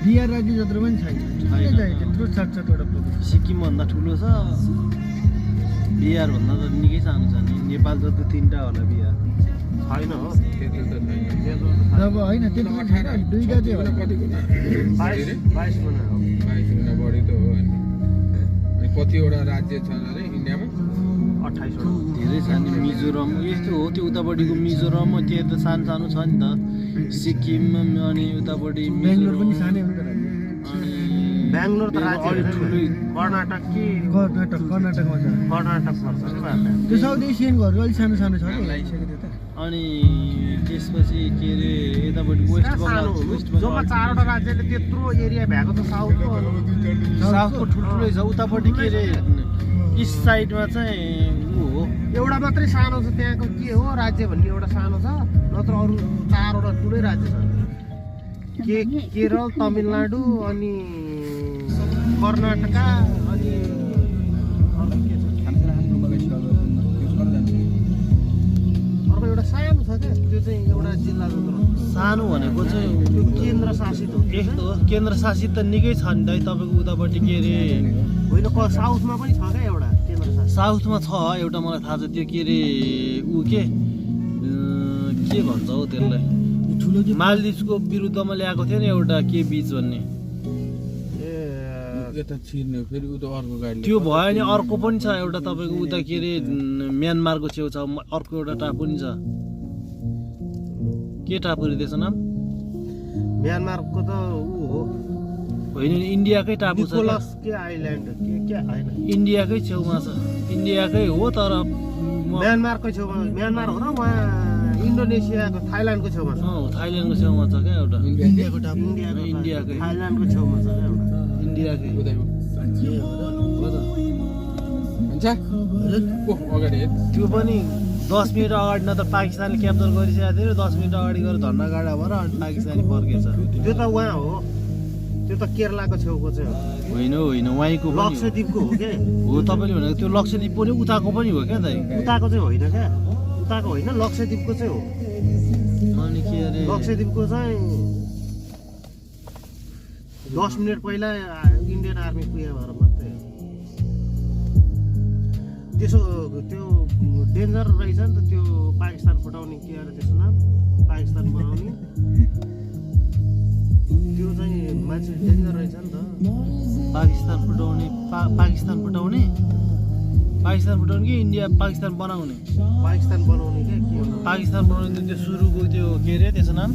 बिहार राज्य जत्रो पनि छैन त्यत्रो 7-7 वटा सिक्किम भन्दा ठुलो छ बिहार भन्दा त निकै सानो छ नि नेपाल जति 3टा होला बिहार छैन हो त्यत्रो त छैन अब होइन त्यत्रो छैन 2टा चाहिँ होला 22 गुणा हो 22 गुणा बढी त हो अनि कतिवटा राज्य छन् अरे इन्डियामा 28 वटा धेरै छ नि मिजोरम यस्तो हो त्यो उतापट्टिको मिजोरम त्यो त सानो सानो छ नि त सिक्किम अनि उतापट्टि बेङ्गलोर पनि सानै हो नि त राज्य अनि बेङ्गलोर त राज्य अलि ठुलै कर्नाटक कि कर्नाटकमा छ कर्नाटक पर्छ कि बाटो त्यो साउथ एसियनकोहरू अलिक सानो सानो छ नि अनि त्यसपछि के अरे यतापट्टि वेस्ट बङ्गाल जम्मा 4वटा राज्यले त्यत्रो एरिया भएको त साउथको साउथको ठुल्ठुलै छ उतापट्टि के अरे इस्ट साइडमा चाहिँ ऊ हो एउटा मात्रै सानो छ त्यहाँको के हो राज्य भन्ने एउटा सानो छ नत्र अरू 4वटा ठुलै राज्य छ केरल तमिलनाडु अनि कर्नाटका अनि अर्को के छ अर्को एउटा सानो छ क्या त्यो चाहिँ एउटा जिल्ला जत्रो सानो भनेको चाहिँ त्यो केन्द्र शासित हो यस्तो हो केन्द्र शासित त निकै छ नि दाइ तपाईँको उतापट्टि के अरे होइन साउथमा पनि छ क्या एउटा केन्द्र शासित साउथमा छ एउटा मलाई थाहा छ त्यो के अरे ऊ के भन्छ हौ त्यसलाई ठुलो मालदिभ्सको विरुद्धमा ल्याएको थियो नि एउटा के बीच भन्ने यता छिर्ने फेरि उता अर्को गाडी त्यो भयो नि अर्को पनि छ एउटा तपाईँको उता के अरे म्यानमारको छेउछाउमा अर्को एउटा टापु नि छ के टापु रे त्यसको नाम म्यानमारको त ऊ हो होइन इन्डियाकै टापु छ निकोलस के आइल्यान्ड के होइन इन्डियाकै छेउमा छ इन्डियाकै हो तर म्यानमारकै छेउमा म्यानमार हो र वहाँ इन्डोनेसियाको थाइल्यान्डको छेउमा छ थाइल्यान्डको छेउमा छ क्या एउटा इन्डियाको टापु इन्डियाकै थाइल्यान्डको छेउमा छ क्या एउटा इन्डियाकै उतैमा हो त हुन्छ ओ अगाडि हेर त्यो पनि 10 मिनट अगाडि न त पाकिस्तानले क्याप्चर गरिसकेको थियो 10 मिनट अगाडि गएर झन्डा गाडा भएर अनि पाकिस्तानी फर्केछ त्यो त वहाँ हो त्यो त केरलाको छेउको चाहिँ हो होइन वाहीको पनि लक्षद्वीपको हो के हो तपाईँले भनेको त्यो लक्षद्वीप पनि उताको पनि हो क्या दाइ उताको चाहिँ होइन क्या उताको होइन लक्षद्वीपको चाहिँ हो अनि के अरे लक्षद्वीपको चाहिँ 10 मिनट पहिला इन्डियन आर्मी पुगे भएर मात्रै त्यसो त्यो डेन्जर रहेछ नि त त्यो पाकिस्तान फुटाउने के अरे त्यसको नाम पाकिस्तान बनाउने त्यो चाहिँ मान्छे डेन्जर रहेछ नि त पाकिस्तान फुटाउने कि इन्डिया पाकिस्तान बनाउने पाकिस्तान बनाउने क्या के हो पाकिस्तान बनाउने त्यो सुरुको त्यो के अरे त्यसको नाम